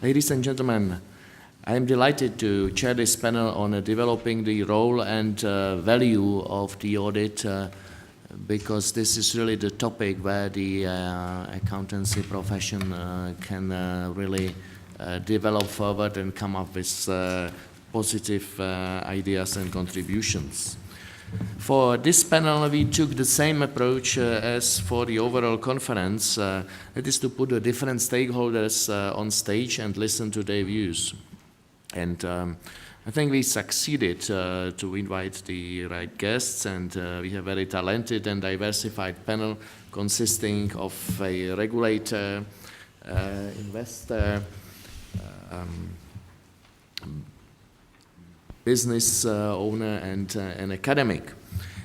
Ladies and gentlemen, I am delighted to chair this panel on developing the role and value of the audit because this is really the topic where the accountancy profession can really develop forward and come up with positive ideas and contributions. For this panel, we took the same approach as for the overall conference. That is to put the different stakeholders on stage and listen to their views. And I think we succeeded to invite the right guests, and we have a very talented and diversified panel consisting of a regulator, investor, business owner, and an academic.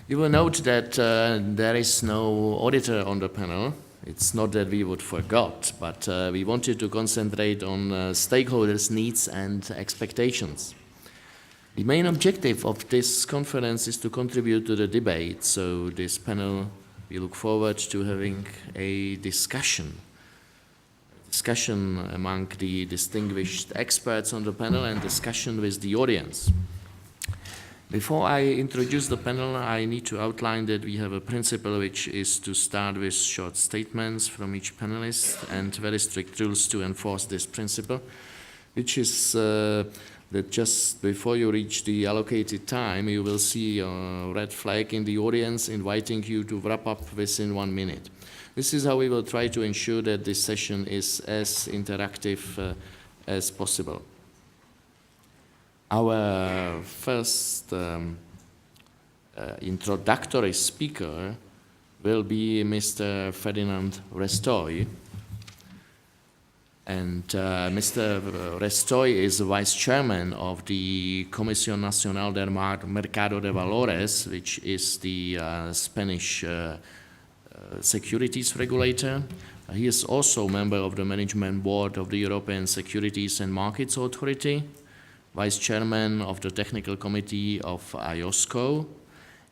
You will note that there is no auditor on the panel. It's not that we would forgot, but we wanted to concentrate on stakeholders' needs and expectations. The main objective of this conference is to contribute to the debate, so this panel, we look forward to having a discussion among the distinguished experts on the panel and discussion with the audience. Before I introduce the panel, I need to outline that we have a principle which is to start with short statements from each panelist and very strict rules to enforce this principle, which is that just before you reach the allocated time, you will see a red flag in the audience inviting you to wrap up within 1 minute. This is how we will try to ensure that this session is as interactive as possible. Our first introductory speaker will be Mr. Ferdinand Restoy. And Mr. Restoy is the vice chairman of the Comisión Nacional del Mercado de Valores, which is the Spanish securities regulator. He is also a member of the management board of the European Securities and Markets Authority, vice chairman of the technical committee of IOSCO,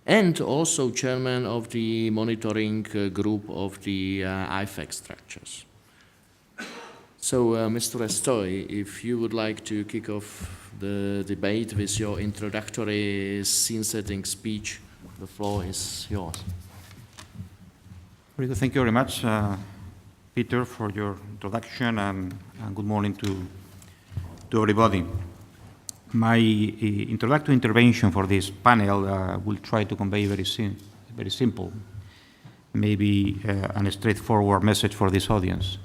and also chairman of the monitoring group of the IFEX structures. So, Mr. Restoy, if you would like to kick off the debate with your introductory scene-setting speech, the floor is yours. Very good. Thank you very much, Peter, for your introduction, and good morning to everybody. My introductory intervention for this panel will try to convey very simple, maybe a straightforward message for this audience,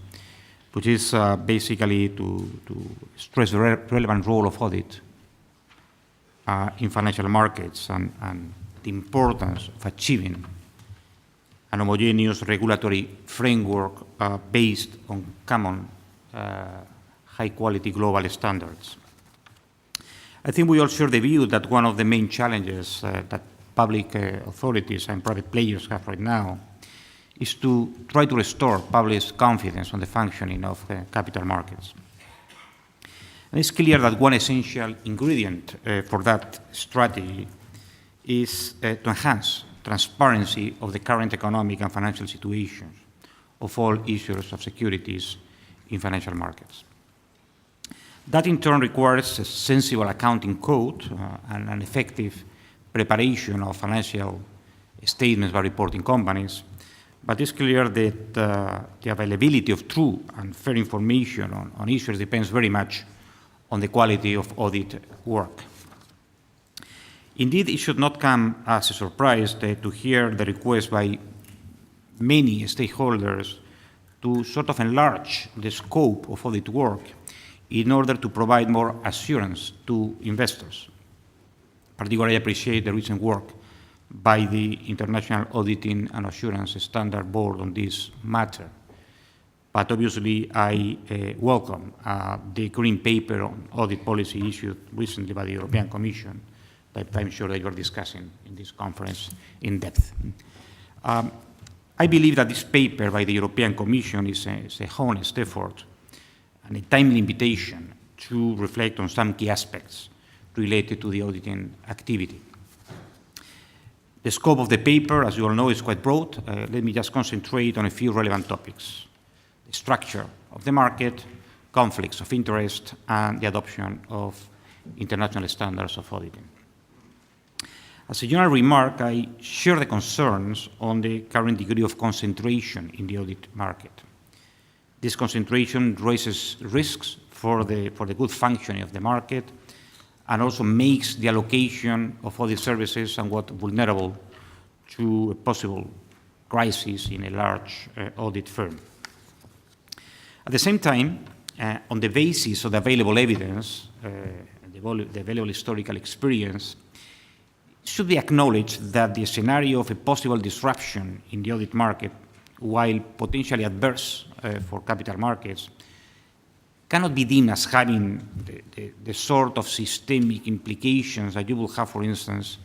which is basically to stress the relevant role of audit in financial markets and the importance of achieving an homogeneous regulatory framework based on common high-quality global standards. I think we all share the view that one of the main challenges that public authorities and private players have right now is to try to restore public confidence on the functioning of capital markets. And it's clear that one essential ingredient for that strategy is to enhance transparency of the current economic and financial situations of all issuers of securities in financial markets. That in turn requires a sensible accounting code and an effective preparation of financial statements by reporting companies, but it's clear that the availability of true and fair information on issues depends very much on the quality of audit work. Indeed, it should not come as a surprise to hear the request by many stakeholders to sort of enlarge the scope of audit work in order to provide more assurance to investors. Particularly, I appreciate the recent work by the International Auditing and Assurance Standard Board on this matter. But obviously, I welcome the green paper on audit policy issued recently by the European Commission that I'm sure that you're discussing in this conference in depth. I believe that this paper by the European Commission is a honest effort and a timely invitation to reflect on some key aspects related to the auditing activity. The scope of the paper, as you all know, is quite broad. Let me just concentrate on a few relevant topics: the structure of the market, conflicts of interest, and the adoption of international standards of auditing. As a general remark, I share the concerns on the current degree of concentration in the audit market. This concentration raises risks for the good functioning of the market and also makes the allocation of audit services somewhat vulnerable to a possible crisis in a large audit firm. At the same time, on the basis of the available evidence, the available historical experience, it should be acknowledged that the scenario of a possible disruption in the audit market, while potentially adverse for capital markets, cannot be deemed as having the sort of systemic implications that you will have, for instance,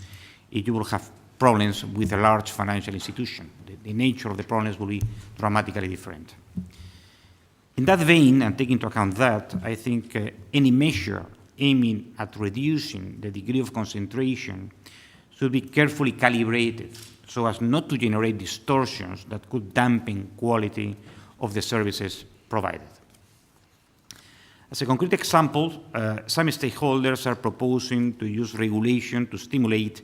if you will have problems with a large financial institution. The nature of the problems will be dramatically different. In that vein, and taking into account that, I think any measure aiming at reducing the degree of concentration should be carefully calibrated so as not to generate distortions that could dampen quality of the services provided. As a concrete example, some stakeholders are proposing to use regulation to stimulate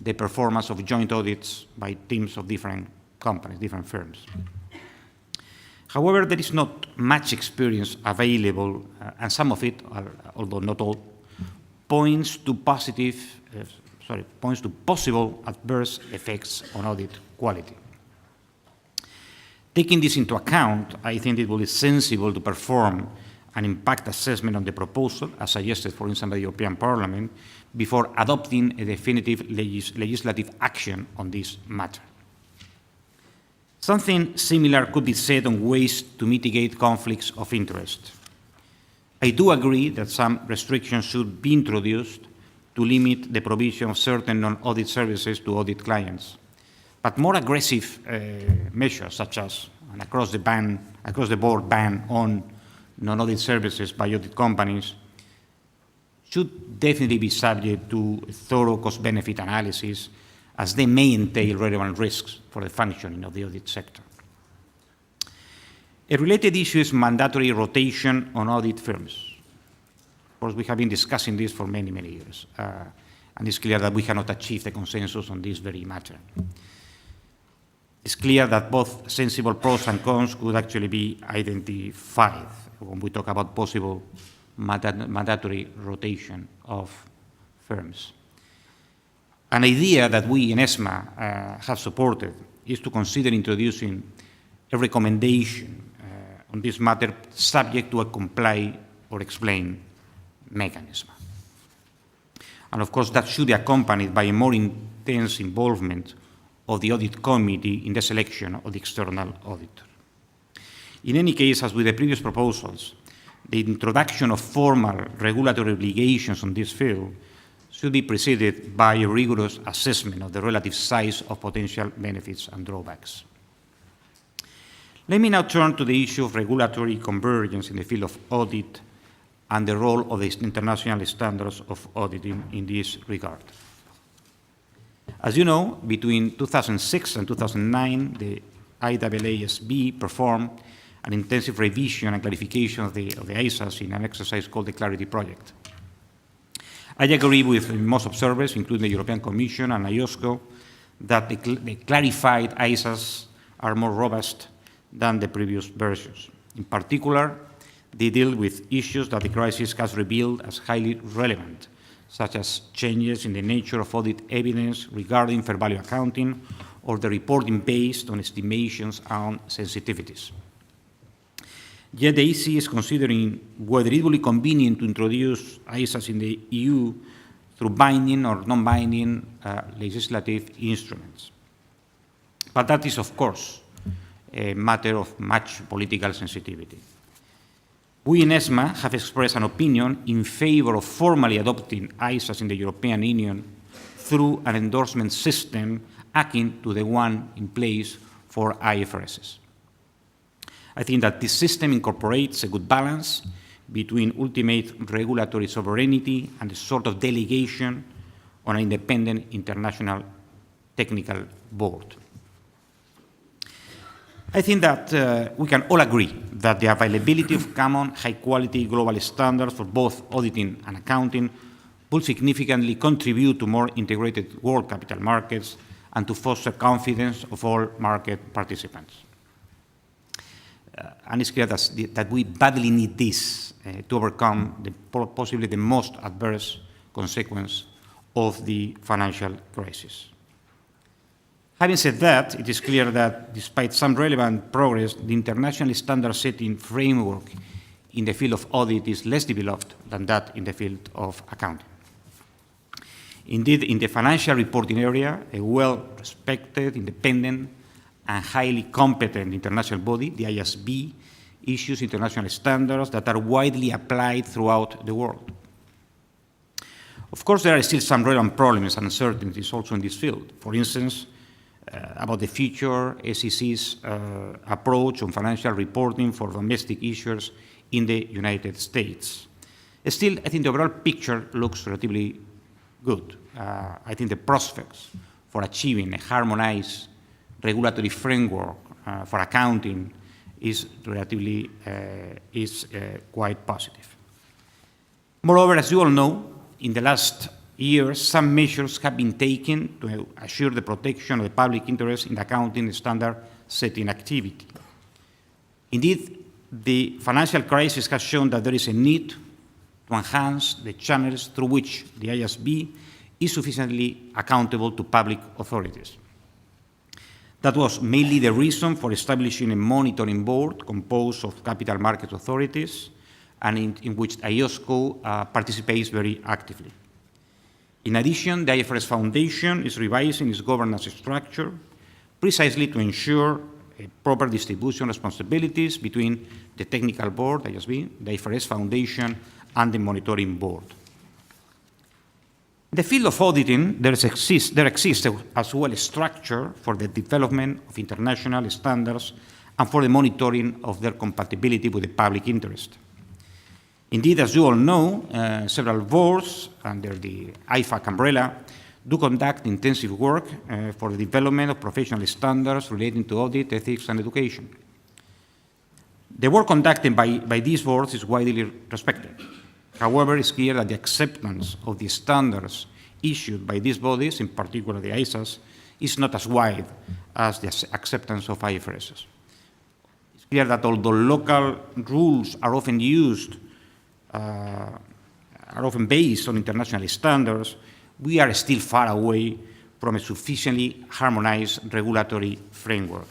the performance of joint audits by teams of different companies, different firms. However, there is not much experience available, and some of it, although not all, points to possible adverse effects on audit quality. Taking this into account, I think it will be sensible to perform an impact assessment on the proposal, as suggested, for instance, by the European Parliament, before adopting a definitive legislative action on this matter. Something similar could be said on ways to mitigate conflicts of interest. I do agree that some restrictions should be introduced to limit the provision of certain non-audit services to audit clients. But more aggressive measures, such as an across-the-board ban on non-audit services by audit companies, should definitely be subject to a thorough cost-benefit analysis, as they may entail relevant risks for the functioning of the audit sector. A related issue is mandatory rotation on audit firms. Of course, we have been discussing this for many, many years, and it's clear that we cannot achieve the consensus on this very matter. It's clear that both sensible pros and cons could actually be identified when we talk about possible mandatory rotation of firms. An idea that we in ESMA have supported is to consider introducing a recommendation on this matter subject to a comply or explain mechanism. And of course, that should be accompanied by a more intense involvement of the audit committee in the selection of the external auditor. In any case, as with the previous proposals, the introduction of formal regulatory obligations on this field should be preceded by a rigorous assessment of the relative size of potential benefits and drawbacks. Let me now turn to the issue of regulatory convergence in the field of audit and the role of the international standards of auditing in this regard. As you know, between 2006 and 2009, the IAASB performed an intensive revision and clarification of the ISAs in an exercise called the Clarity Project. I agree with most observers, including the European Commission and IOSCO, that the clarified ISAs are more robust than the previous versions. In particular, they deal with issues that the crisis has revealed as highly relevant, such as changes in the nature of audit evidence regarding fair value accounting or the reporting based on estimations and sensitivities. Yet the EC is considering whether it will be convenient to introduce ISAs in the EU through binding or non-binding legislative instruments. But that is, of course, a matter of much political sensitivity. We in ESMA have expressed an opinion in favor of formally adopting ISAs in the European Union through an endorsement system akin to the one in place for IFRSs. I think that this system incorporates a good balance between ultimate regulatory sovereignty and a sort of delegation on an independent international technical board. I think that we can all agree that the availability of common, high-quality global standards for both auditing and accounting will significantly contribute to more integrated world capital markets and to foster confidence of all market participants. And it's clear that we badly need this to overcome possibly the most adverse consequence of the financial crisis. Having said that, it is clear that despite some relevant progress, the international standard setting framework in the field of audit is less developed than that in the field of accounting. Indeed, in the financial reporting area, a well-respected, independent, and highly competent international body, the ISB, issues international standards that are widely applied throughout the world. Of course, there are still some relevant problems and uncertainties also in this field. For instance, about the future SEC's approach on financial reporting for domestic issuers in the United States. Still, I think the overall picture looks relatively good. I think the prospects for achieving a harmonized regulatory framework for accounting is relatively quite positive. Moreover, as you all know, in the last years, some measures have been taken to assure the protection of the public interest in the accounting standard setting activity. Indeed, the financial crisis has shown that there is a need to enhance the channels through which the ISB is sufficiently accountable to public authorities. That was mainly the reason for establishing a monitoring board composed of capital market authorities and in which IOSCO participates very actively. In addition, the IFRS Foundation is revising its governance structure precisely to ensure a proper distribution of responsibilities between the technical board, ISB, the IFRS Foundation, and the monitoring board. In the field of auditing, there exists as well a structure for the development of international standards and for the monitoring of their compatibility with the public interest. Indeed, as you all know, several boards under the IFAC umbrella do conduct intensive work for the development of professional standards relating to audit, ethics, and education. The work conducted by these boards is widely respected. However, it's clear that the acceptance of the standards issued by these bodies, in particular the ISAs, is not as wide as the acceptance of IFRSs. It's clear that although local rules are often based on international standards, we are still far away from a sufficiently harmonized regulatory framework.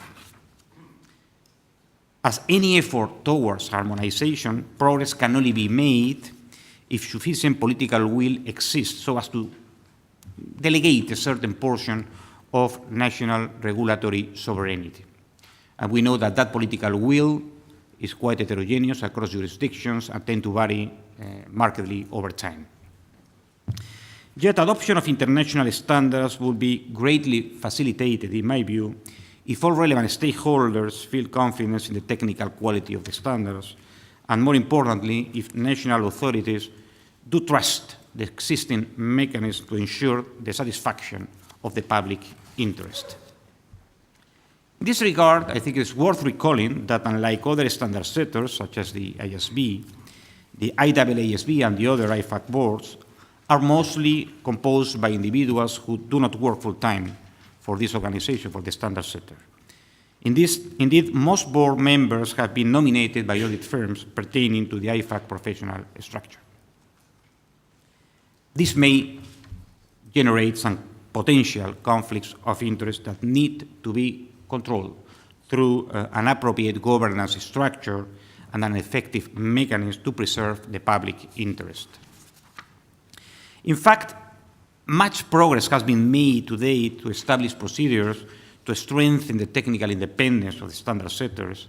As any effort towards harmonization, progress can only be made if sufficient political will exists so as to delegate a certain portion of national regulatory sovereignty. And we know that that political will is quite heterogeneous across jurisdictions and tend to vary markedly over time. Yet adoption of international standards will be greatly facilitated, in my view, if all relevant stakeholders feel confidence in the technical quality of the standards, and more importantly, if national authorities do trust the existing mechanism to ensure the satisfaction of the public interest. In this regard, I think it's worth recalling that unlike other standard setters, such as the ISB, the IAASB and the other IFAC boards are mostly composed by individuals who do not work full-time for this organization, for the standard setter. Indeed, most board members have been nominated by audit firms pertaining to the IFAC professional structure. This may generate some potential conflicts of interest that need to be controlled through an appropriate governance structure and an effective mechanism to preserve the public interest. In fact, much progress has been made today to establish procedures to strengthen the technical independence of the standard setters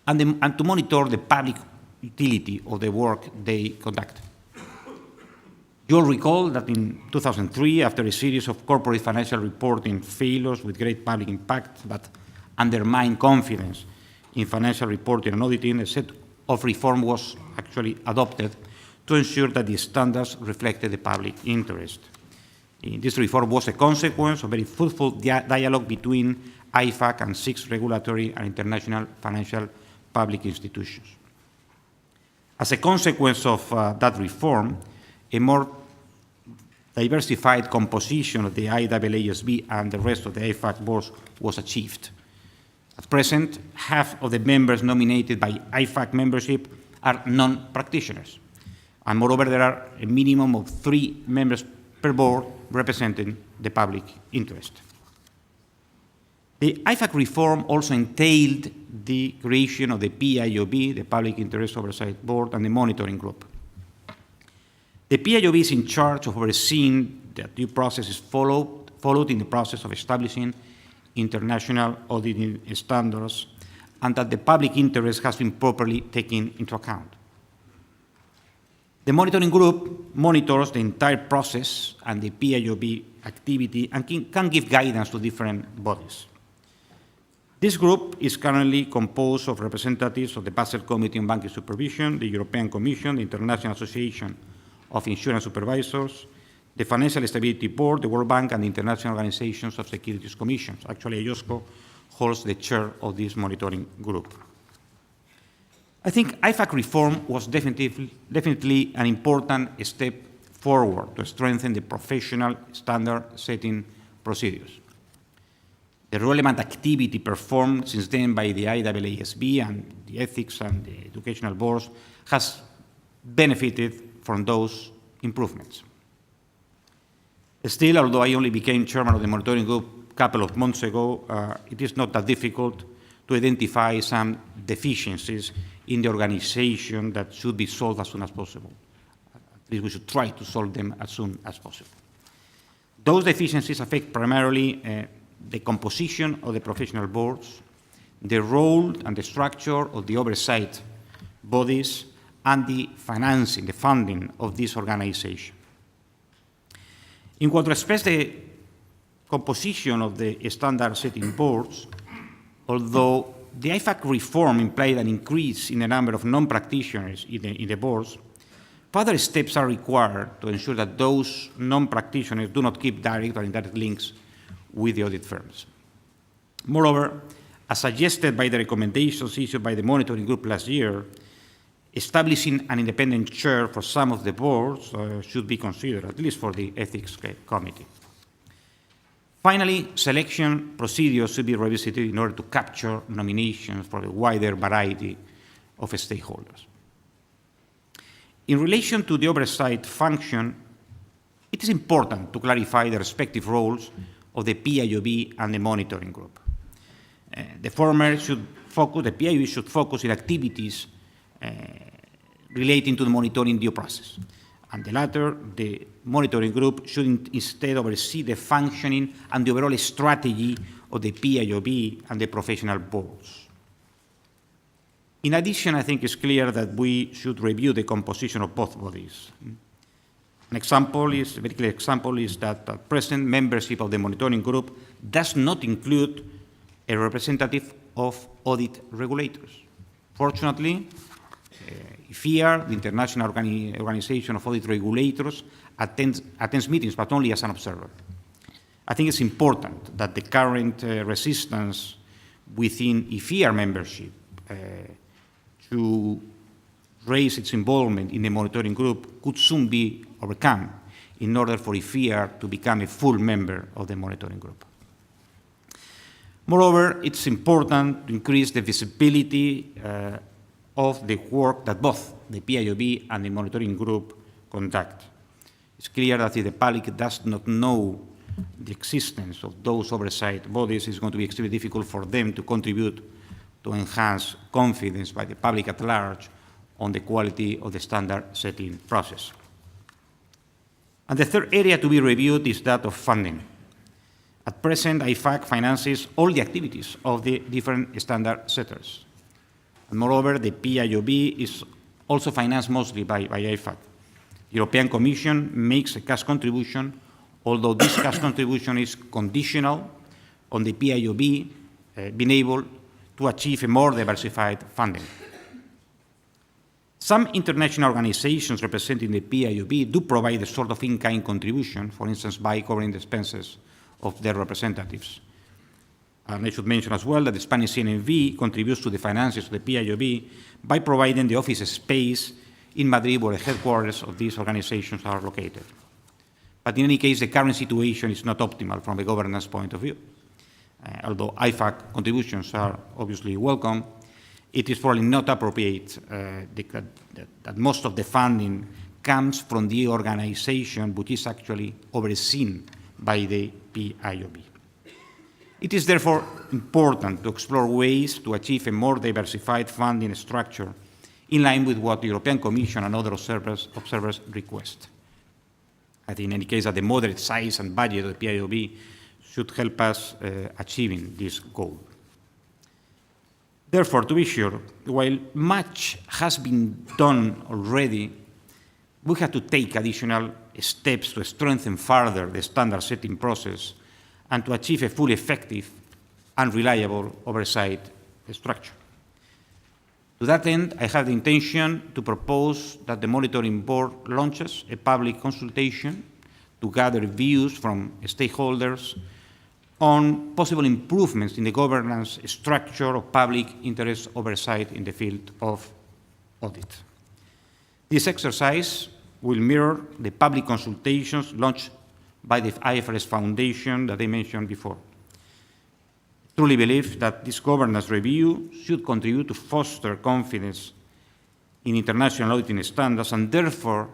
and to monitor the public utility of the work they conduct. You'll recall that in 2003, after a series of corporate financial reporting failures with great public impact that undermined confidence in financial reporting and auditing, a set of reform was actually adopted to ensure that the standards reflected the public interest. This reform was a consequence of very fruitful dialogue between IFAC, and 6 regulatory and international financial public institutions. As a consequence of that reform, a more diversified composition of the IAASB and the rest of the IFAC boards was achieved. At present, half of the members nominated by IFAC membership are non-practitioners. And moreover, there are a minimum of 3 members per board representing the public interest. The IFAC reform also entailed the creation of the PIOB, the Public Interest Oversight Board, and the Monitoring Group. The PIOB is in charge of overseeing that due process is followed in the process of establishing international auditing standards and that the public interest has been properly taken into account. The monitoring group monitors the entire process and the PIOB activity and can give guidance to different bodies. This group is currently composed of representatives of the Basel Committee on Banking Supervision, the European Commission, the International Association of Insurance Supervisors, the Financial Stability Board, the World Bank, and the International Organizations of Securities Commissions. Actually, IOSCO holds the chair of this monitoring group. I think IFAC reform was definitely an important step forward to strengthen the professional standard-setting procedures. The relevant activity performed since then by the IAASB and the ethics and the educational boards has benefited from those improvements. Still, although I only became chairman of the monitoring group a couple of months ago, it is not that difficult to identify some deficiencies in the organization that should be solved as soon as possible. At least we should try to solve them as soon as possible. Those deficiencies affect primarily the composition of the professional boards, the role and the structure of the oversight bodies, and the financing, the funding of this organization. In what respects the composition of the standard-setting boards, although the IFAC reform implied an increase in the number of non-practitioners in the boards, further steps are required to ensure that those non-practitioners do not keep direct or indirect links with the audit firms. Moreover, as suggested by the recommendations issued by the monitoring group last year, establishing an independent chair for some of the boards should be considered, at least for the ethics committee. Finally, selection procedures should be revisited in order to capture nominations for a wider variety of stakeholders. In relation to the oversight function, it is important to clarify the respective roles of the PIOB and the monitoring group. The former should focus, the PIOB should focus on activities relating to the monitoring due process. And the latter, the monitoring group, should instead oversee the functioning and the overall strategy of the PIOB and the professional boards. In addition, I think it's clear that we should review the composition of both bodies. A very clear example is that at present membership of the monitoring group does not include a representative of audit regulators. Fortunately, IFIAR, the International Organization of Audit Regulators, attends meetings, but only as an observer. I think it's important that the current resistance within IFIAR membership to raise its involvement in the monitoring group could soon be overcome in order for IFIAR to become a full member of the monitoring group. Moreover, it's important to increase the visibility of the work that both the PIOB and the monitoring group conduct. It's clear that if the public does not know the existence of those oversight bodies, it's going to be extremely difficult for them to contribute to enhance confidence by the public at large on the quality of the standard-setting process. And the third area to be reviewed is that of funding. At present, IFAC finances all the activities of the different standard setters. And moreover, the PIOB is also financed mostly by IFAC. The European Commission makes a cash contribution, although this cash contribution is conditional on the PIOB being able to achieve a more diversified funding. Some international organizations representing the PIOB do provide a sort of in-kind contribution, for instance, by covering the expenses of their representatives. And I should mention as well that the Spanish CNMV contributes to the finances of the PIOB by providing the office space in Madrid, where the headquarters of these organizations are located. But in any case, the current situation is not optimal from a governance point of view. Although IFAC contributions are obviously welcome, it is probably not appropriate that most of the funding comes from the organization which is actually overseen by the PIOB. It is therefore important to explore ways to achieve a more diversified funding structure in line with what the European Commission and other observers request. I think in any case that the moderate size and budget of the PIOB should help us achieving this goal. Therefore, to be sure, while much has been done already, we have to take additional steps to strengthen further the standard setting process and to achieve a fully effective and reliable oversight structure. To that end, I have the intention to propose that the Monitoring Board launches a public consultation to gather views from stakeholders on possible improvements in the governance structure of public interest oversight in the field of audit. This exercise will mirror the public consultations launched by the IFRS Foundation that I mentioned before. I truly believe that this governance review should contribute to foster confidence in international auditing standards and therefore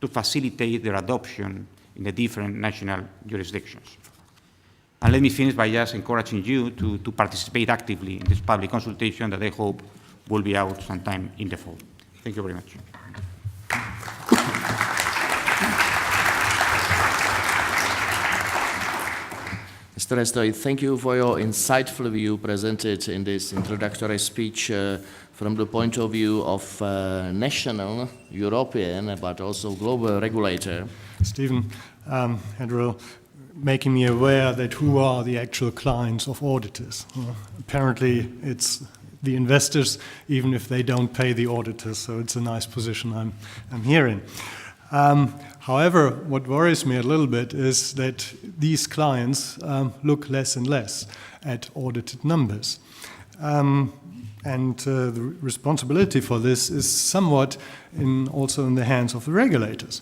to facilitate their adoption in the different national jurisdictions. And let me finish by just encouraging you to participate actively in this public consultation that I hope will be out sometime in the fall. Thank you very much. Mr. Restoy, thank you for your insightful view presented in this introductory speech from the point of view of national, European, but also global regulator. Stephen, Andrew, making me aware that who are the actual clients of auditors. Apparently, it's the investors, even if they don't pay the auditors, so it's a nice position I'm hearing. However, what worries me a little bit is that these clients look less and less at audited numbers. And the responsibility for this is somewhat also in the hands of the regulators.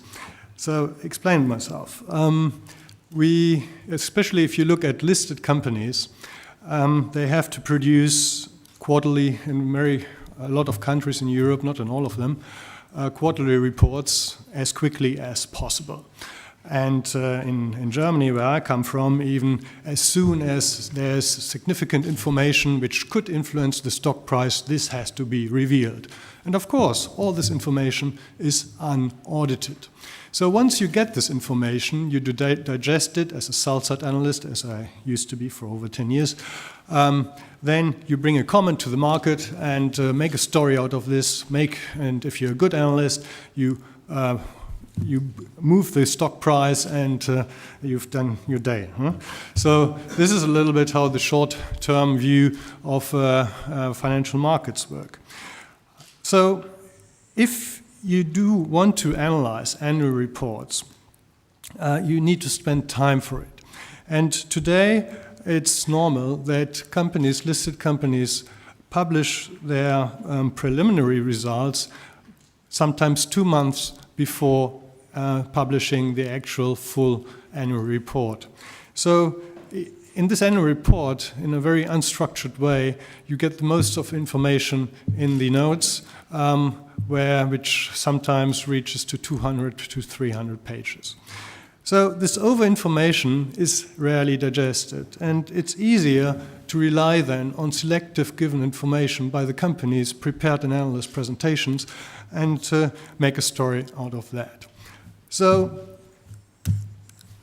So, explain myself. We, especially if you look at listed companies, they have to produce quarterly in a lot of countries in Europe, not in all of them, quarterly reports as quickly as possible. And in Germany, where I come from, even as soon as there's significant information which could influence the stock price, this has to be revealed. And of course, all this information is unaudited. So once you get this information, you digest it as a sell-side analyst, as I used to be for over 10 years. Then you bring a comment to the market and make a story out of this. And if you're a good analyst, you move the stock price and you've done your day. So this is a little bit how the short-term view of financial markets work. So if you do want to analyze annual reports, you need to spend time for it. And today, it's normal that companies, listed companies, publish their preliminary results sometimes 2 months before publishing the actual full annual report. So in this annual report, in a very unstructured way, you get the most of information in the notes, which sometimes reaches to 200 to 300 pages. So this over-information is rarely digested, and it's easier to rely then on selective given information by the companies, prepared in analyst presentations, and make a story out of that. So,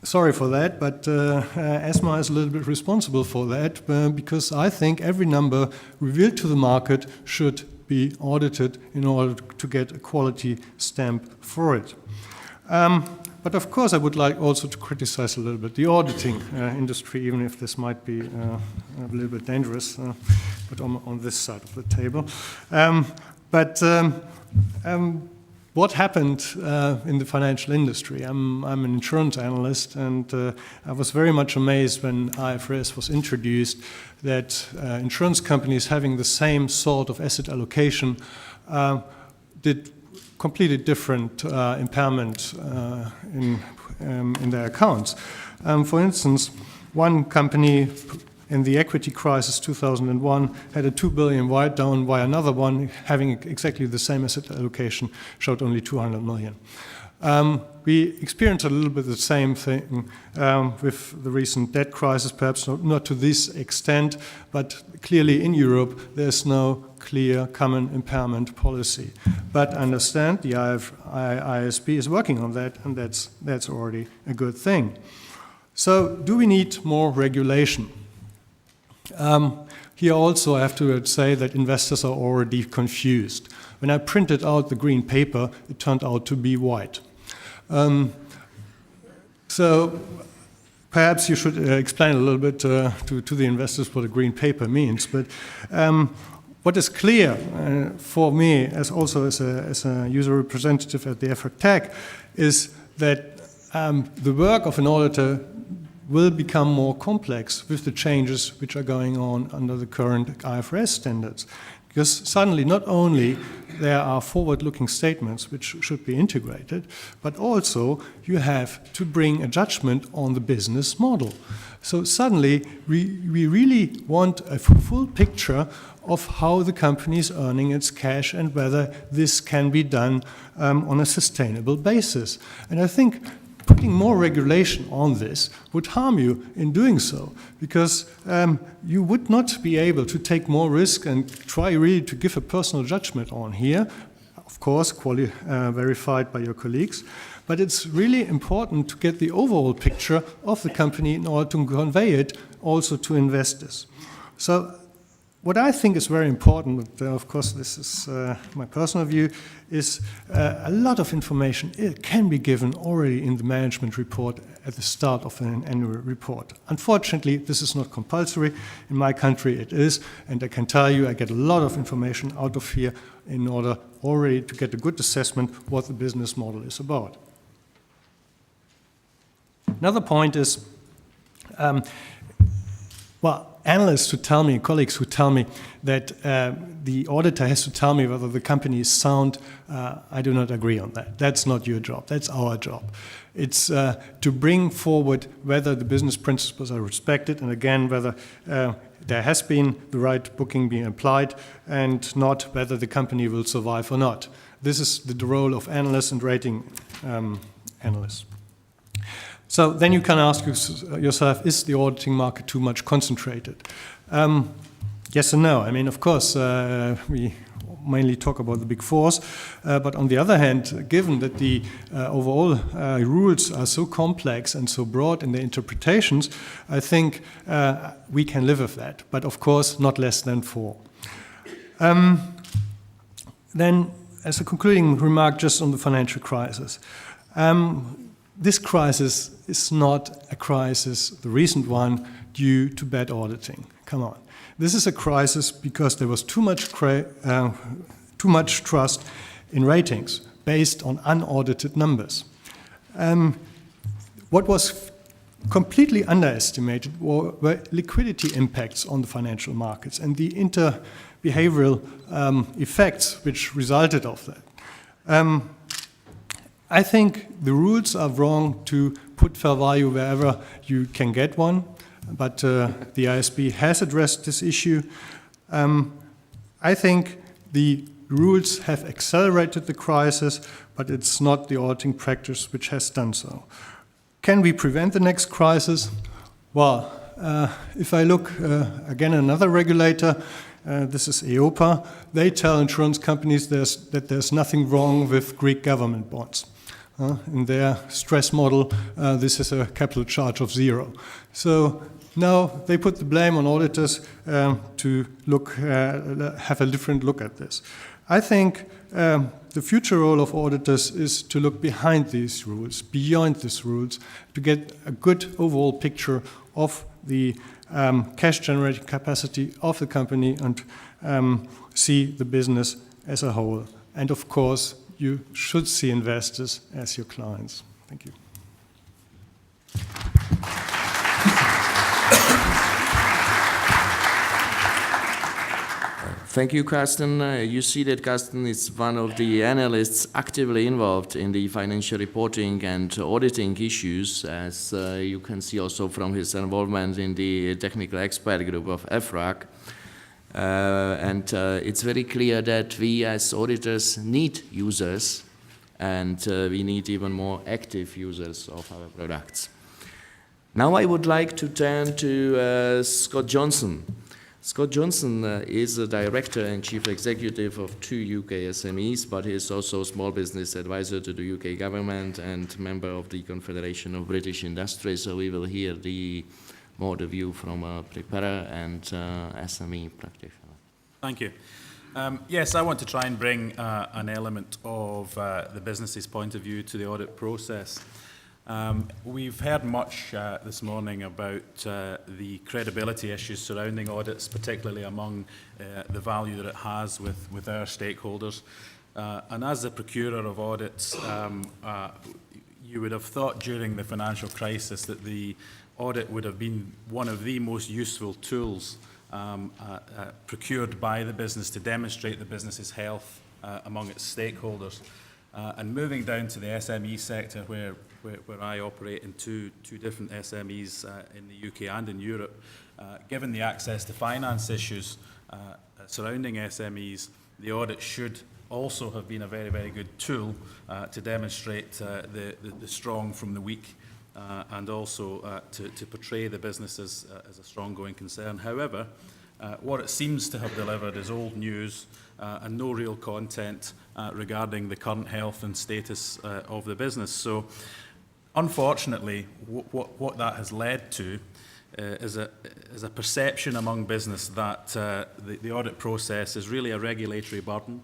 sorry for that, but ESMA is a little bit responsible for that, because I think every number revealed to the market should be audited in order to get a quality stamp for it. But of course, I would like also to criticize a little bit the auditing industry, even if this might be a little bit dangerous, but on this side of the table. what happened in the financial industry? I'm an insurance analyst, and I was very much amazed when IFRS was introduced that insurance companies having the same sort of asset allocation did completely different impairment in their accounts. For instance, one company in the equity crisis 2001 had a 2 billion write-down, while another one having exactly the same asset allocation showed only 200 million. We experienced a little bit the same thing with the recent debt crisis, perhaps not to this extent, but clearly in Europe there's no clear common impairment policy. But understand the IASB is working on that, and that's already a good thing. So do we need more regulation? Here also I have to say that investors are already confused. When I printed out the green paper, it turned out to be white. So perhaps you should explain a little bit to the investors what a green paper means. But what is clear for me, as a user representative at the FRTech, is that the work of an auditor will become more complex with the changes which are going on under the current IFRS standards. Because suddenly not only there are forward-looking statements which should be integrated, but also you have to bring a judgment on the business model. So suddenly we really want a full picture of how the company is earning its cash and whether this can be done on a sustainable basis. And I think putting more regulation on this would harm you in doing so, because you would not be able to take more risk and try really to give a personal judgment on here, of course, verified by your colleagues. But it's really important to get the overall picture of the company in order to convey it also to investors. So what I think is very important, but of course this is my personal view, is a lot of information can be given already in the management report at the start of an annual report. Unfortunately, this is not compulsory. In my country it is, and I can tell you I get a lot of information out of here in order already to get a good assessment what the business model is about. Another point is, analysts who tell me, colleagues who tell me that the auditor has to tell me whether the company is sound, I do not agree on that. That's not your job, that's our job. It's to bring forward whether the business principles are respected, and again, whether there has been the right booking being applied, and not whether the company will survive or not. This is the role of analysts and rating analysts. So then you can ask yourself, is the auditing market too much concentrated? Yes and no. I mean, of course, we mainly talk about the big fours, but on the other hand, given that the overall rules are so complex and so broad in their interpretations, I think we can live with that, but of course not less than 4. Then, as a concluding remark just on the financial crisis, this crisis is not a crisis, the recent one, due to bad auditing. Come on. This is a crisis because there was too much trust in ratings based on unaudited numbers. What was completely underestimated were liquidity impacts on the financial markets and the inter-behavioral effects which resulted of that. I think the rules are wrong to put fair value wherever you can get one, but the IASB has addressed this issue. I think the rules have accelerated the crisis, but it's not the auditing practice which has done so. Can we prevent the next crisis? Well, if I look again at another regulator, this is EIOPA, they tell insurance companies that there's nothing wrong with Greek government bonds. In their stress model, this is a capital charge of 0. So now they put the blame on auditors to have a different look at this. I think the future role of auditors is to look behind these rules, beyond these rules, to get a good overall picture of the cash generating capacity of the company and see the business as a whole. And of course, you should see investors as your clients. Thank you. Thank you, Carsten. You see that Carsten is one of the analysts actively involved in the financial reporting and auditing issues, as you can see also from his involvement in the technical expert group of EFRAG. It's very clear that we as auditors need users, and we need even more active users of our products. Now I would like to turn to Scott Johnson. Scott Johnson is the Director and Chief Executive of 2 UK SMEs, but he is also a small business advisor to the UK government and member of the Confederation of British Industry. So we will hear more the view from a preparer and SME practitioner. Thank you. Yes, I want to try and bring an element of the business's point of view to the audit process. We've heard much this morning about the credibility issues surrounding audits, particularly among the value that it has with our stakeholders. And as the procurer of audits, you would have thought during the financial crisis that the audit would have been one of the most useful tools procured by the business to demonstrate the business's health among its stakeholders. And moving down to the SME sector, where I operate in two different SMEs in the UK and in Europe, given the access to finance issues surrounding SMEs, the audit should also have been a very, very good tool to demonstrate the strong from the weak, and also to portray the business as a strong going concern. However, what it seems to have delivered is old news and no real content regarding the current health and status of the business. So, unfortunately, what that has led to is a perception among business that the audit process is really a regulatory burden.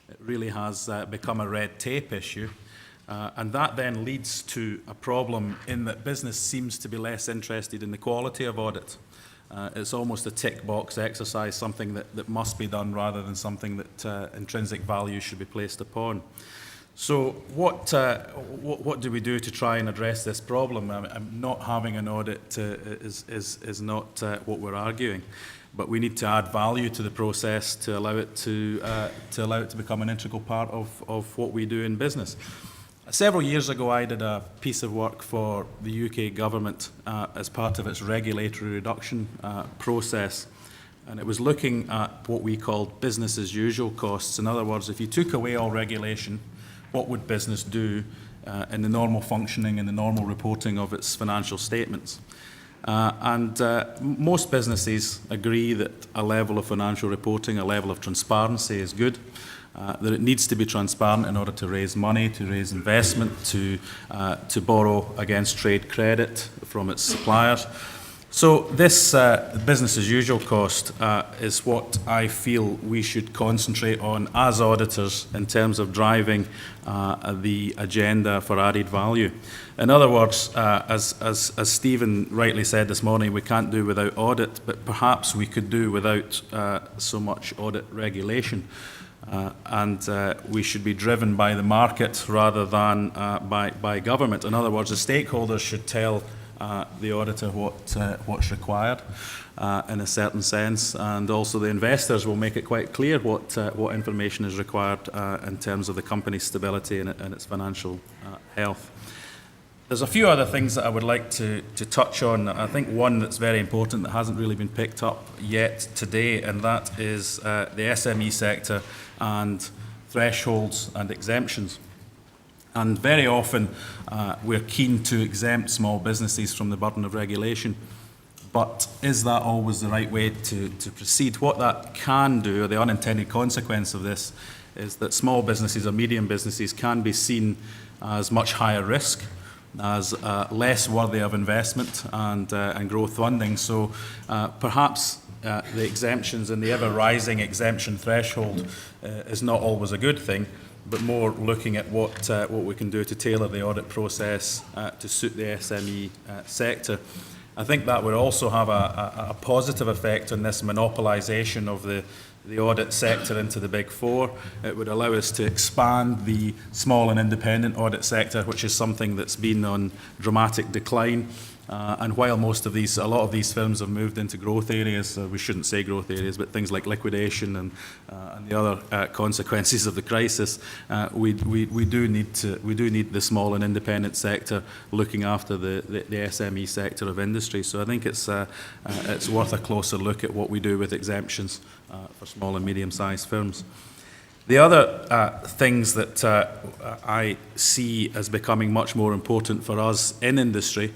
It really has become a red tape issue. And that then leads to a problem in that business seems to be less interested in the quality of audit. It's almost a tick box exercise, something that must be done rather than something that intrinsic value should be placed upon. So what do we do to try and address this problem? Not having an audit is not what we're arguing, but we need to add value to the process to allow it to become an integral part of what we do in business. Several years ago, I did a piece of work for the UK government as part of its regulatory reduction process, and it was looking at what we called business as usual costs. In other words, if you took away all regulation, what would business do in the normal functioning and the normal reporting of its financial statements? Most businesses agree that a level of financial reporting, a level of transparency is good. That it needs to be transparent in order to raise money, to raise investment, to borrow against trade credit from its suppliers. So this business as usual cost is what I feel we should concentrate on as auditors in terms of driving the agenda for added value. In other words, as Stephen rightly said this morning, we can't do without audit, but perhaps we could do without so much audit regulation. We should be driven by the market rather than by government. In other words, the stakeholders should tell the auditor what's required in a certain sense, and also the investors will make it quite clear what information is required in terms of the company's stability and its financial health. There's a few other things that I would like to touch on. I think one that's very important that hasn't really been picked up yet today, and that is the SME sector and thresholds and exemptions. And very often we're keen to exempt small businesses from the burden of regulation. But is that always the right way to proceed? What that can do, or the unintended consequence of this, is that small businesses or medium businesses can be seen as much higher risk, as less worthy of investment and growth funding. So perhaps the exemptions and the ever-rising exemption threshold is not always a good thing, but more looking at what we can do to tailor the audit process to suit the SME sector. I think that would also have a positive effect on this monopolisation of the audit sector into the Big Four. It would allow us to expand the small and independent audit sector, which is something that's been on dramatic decline. And while a lot of these firms have moved into growth areas, we shouldn't say growth areas, but things like liquidation and the other consequences of the crisis, we do need the small and independent sector looking after the SME sector of industry. So I think it's worth a closer look at what we do with exemptions for small and medium-sized firms. The other things that I see as becoming much more important for us in industry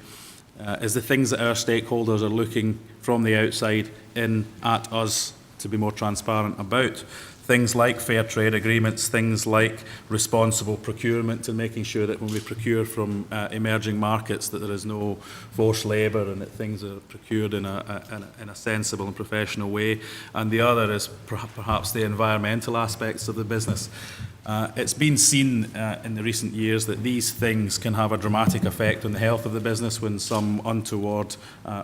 is the things that our stakeholders are looking from the outside in at us to be more transparent about. Things like fair trade agreements, things like responsible procurement, and making sure that when we procure from emerging markets that there is no forced labour and that things are procured in a sensible and professional way. And the other is perhaps the environmental aspects of the business. It's been seen in the recent years that these things can have a dramatic effect on the health of the business. When some untoward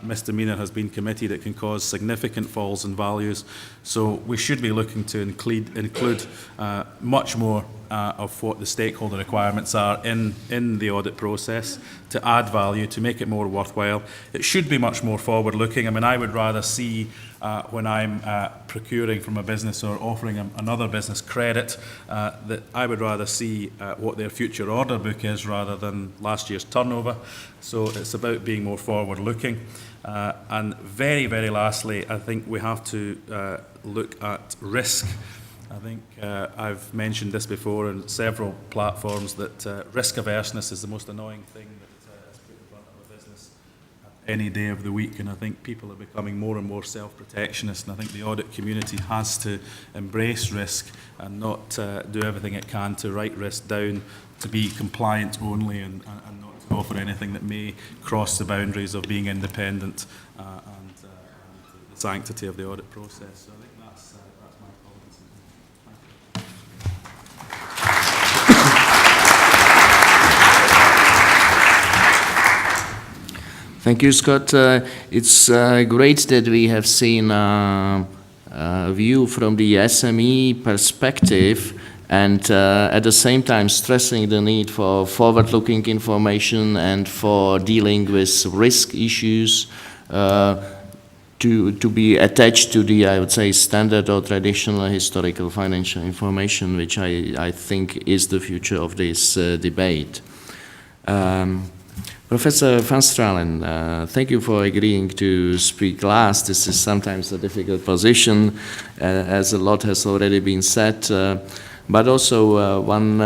misdemeanour has been committed, it can cause significant falls in values. So we should be looking to include much more of what the stakeholder requirements are in the audit process to add value, to make it more worthwhile. It should be much more forward-looking. I mean, I would rather see when I'm procuring from a business or offering another business credit, that I would rather see what their future order book is rather than last year's turnover. So it's about being more forward-looking. And very, very lastly, I think we have to look at risk. I think I've mentioned this before on several platforms that risk averseness is the most annoying thing that is put in front of a business any day of the week, and I think people are becoming more and more self-protectionist, and I think the audit community has to embrace risk and not do everything it can to write risk down to be compliant only and not to offer anything that may cross the boundaries of being independent and the sanctity of the audit process. So I think that's my comments. Thank you, Scott. It's great that we have seen a view from the SME perspective, and at the same time stressing the need for forward-looking information and for dealing with risk issues to be attached to the, I would say, standard or traditional historical financial information, which I think is the future of this debate. Professor Van Stralen, thank you for agreeing to speak last. This is sometimes a difficult position, as a lot has already been said, but also one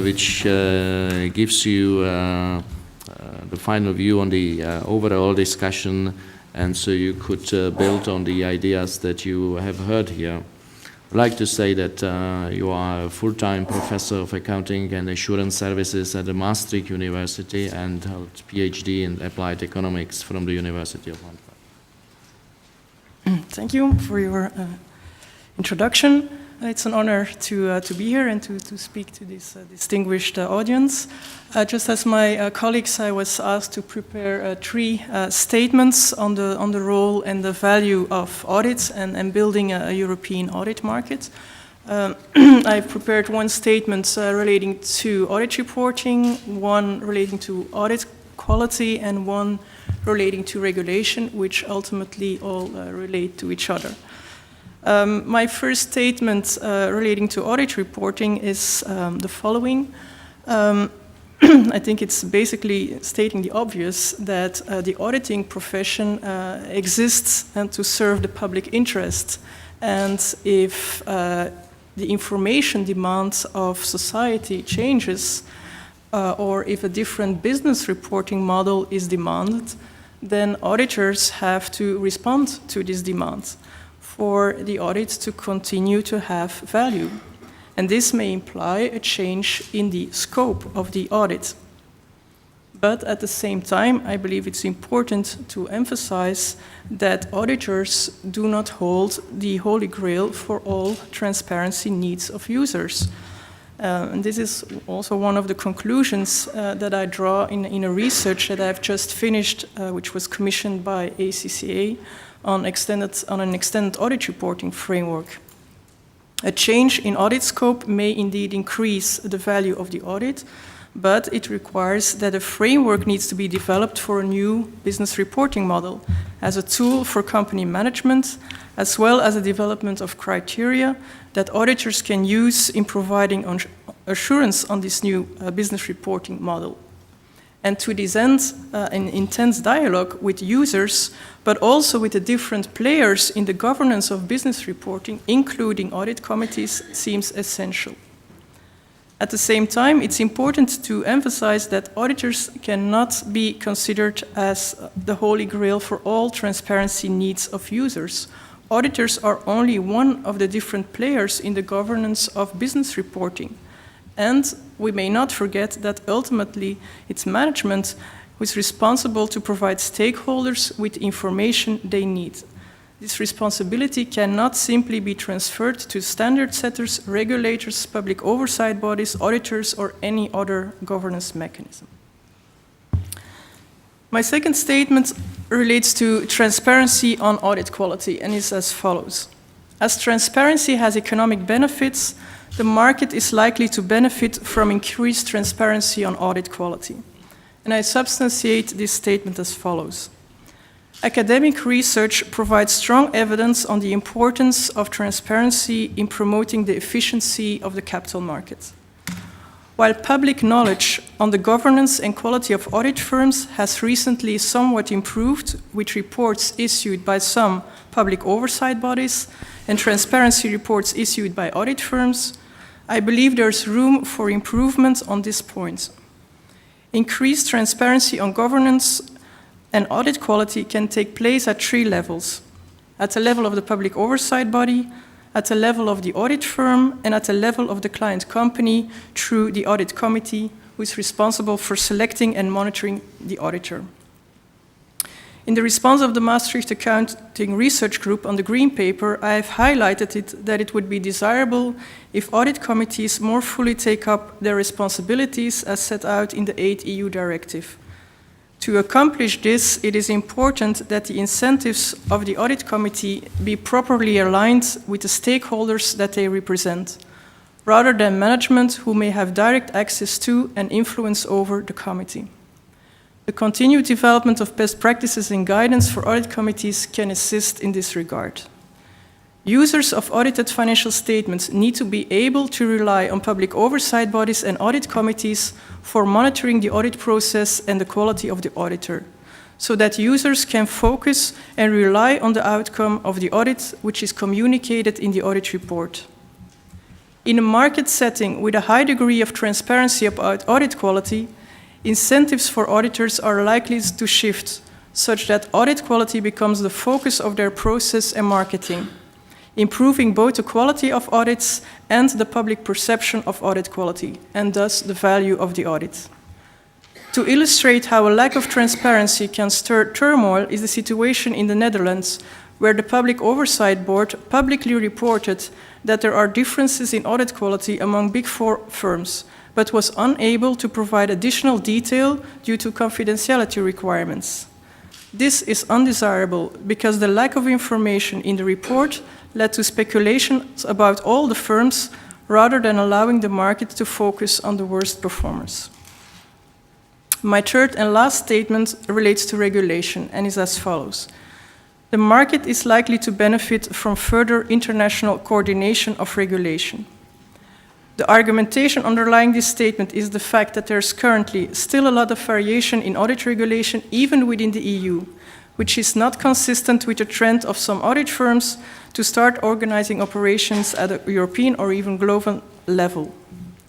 which gives you the final view on the overall discussion, and so you could build on the ideas that you have heard here. I'd like to say that you are a full-time professor of accounting and assurance services at the Maastricht University and held PhD in applied economics from the University of Antwerp. Thank you for your introduction. It's an honor to be here and to speak to this distinguished audience. Just as my colleagues, I was asked to prepare 3 statements on the role and the value of audits and building a European audit market. I've prepared 1 statement relating to audit reporting, 1 relating to audit quality, and 1 relating to regulation, which ultimately all relate to each other. My first statement relating to audit reporting is the following. I think it's basically stating the obvious that the auditing profession exists and to serve the public interest. And if the information demands of society changes, or if a different business reporting model is demanded, then auditors have to respond to this demand for the audit to continue to have value. And this may imply a change in the scope of the audit. But at the same time, I believe it's important to emphasize that auditors do not hold the holy grail for all transparency needs of users. And this is also one of the conclusions that I draw in a research that I've just finished, which was commissioned by ACCA, on an extended audit reporting framework. A change in audit scope may indeed increase the value of the audit, but it requires that a framework needs to be developed for a new business reporting model as a tool for company management, as well as the development of criteria that auditors can use in providing assurance on this new business reporting model. And to this end, an intense dialogue with users, but also with the different players in the governance of business reporting, including audit committees, seems essential. At the same time, it's important to emphasize that auditors cannot be considered as the holy grail for all transparency needs of users. Auditors are only one of the different players in the governance of business reporting. And we may not forget that ultimately it's management who is responsible to provide stakeholders with information they need. This responsibility cannot simply be transferred to standard setters, regulators, public oversight bodies, auditors, or any other governance mechanism. My second statement relates to transparency on audit quality and is as follows. As transparency has economic benefits, the market is likely to benefit from increased transparency on audit quality. And I substantiate this statement as follows. Academic research provides strong evidence on the importance of transparency in promoting the efficiency of the capital market. While public knowledge on the governance and quality of audit firms has recently somewhat improved with reports issued by some public oversight bodies and transparency reports issued by audit firms, I believe there's room for improvement on this point. Increased transparency on governance and audit quality can take place at 3 levels: at the level of the public oversight body, at the level of the audit firm, and at the level of the client company through the audit committee, who is responsible for selecting and monitoring the auditor. In the response of the Maastricht Accounting Research Group on the Green Paper, I have highlighted that it would be desirable if audit committees more fully take up their responsibilities as set out in the 8th EU Directive. To accomplish this, it is important that the incentives of the audit committee be properly aligned with the stakeholders that they represent, rather than management who may have direct access to and influence over the committee. The continued development of best practices and guidance for audit committees can assist in this regard. Users of audited financial statements need to be able to rely on public oversight bodies and audit committees for monitoring the audit process and the quality of the auditor, so that users can focus and rely on the outcome of the audit, which is communicated in the audit report. In a market setting with a high degree of transparency about audit quality, incentives for auditors are likely to shift, such that audit quality becomes the focus of their process and marketing, improving both the quality of audits and the public perception of audit quality, and thus the value of the audit. To illustrate how a lack of transparency can stir turmoil is the situation in the Netherlands, where the Public Oversight Board publicly reported that there are differences in audit quality among Big Four firms, but was unable to provide additional detail due to confidentiality requirements. This is undesirable because the lack of information in the report led to speculations about all the firms rather than allowing the market to focus on the worst performers. My third and last statement relates to regulation and is as follows. The market is likely to benefit from further international coordination of regulation. The argumentation underlying this statement is the fact that there's currently still a lot of variation in audit regulation even within the EU, which is not consistent with the trend of some audit firms to start organizing operations at a European or even global level.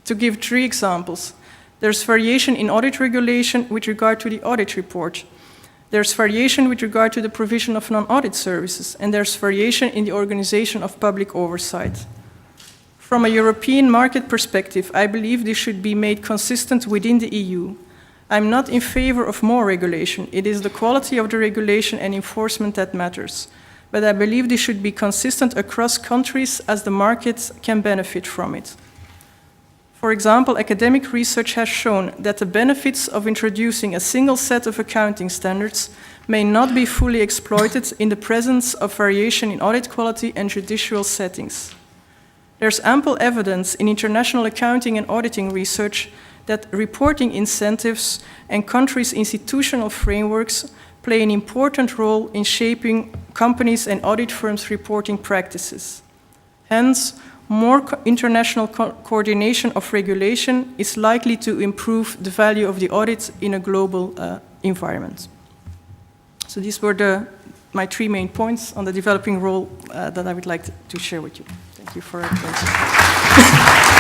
To give 3 examples, there's variation in audit regulation with regard to the audit report. There's variation with regard to the provision of non-audit services, and there's variation in the organization of public oversight. From a European market perspective, I believe this should be made consistent within the EU. I'm not in favor of more regulation. It is the quality of the regulation and enforcement that matters. But I believe this should be consistent across countries as the markets can benefit from it. For example, academic research has shown that the benefits of introducing a single set of accounting standards may not be fully exploited in the presence of variation in audit quality and judicial settings. There's ample evidence in international accounting and auditing research that reporting incentives and countries' institutional frameworks play an important role in shaping companies' and audit firms' reporting practices. Hence, more international coordination of regulation is likely to improve the value of the audit in a global environment. So these were my 3 main points on the developing role that I would like to share with you. Thank you for your attention.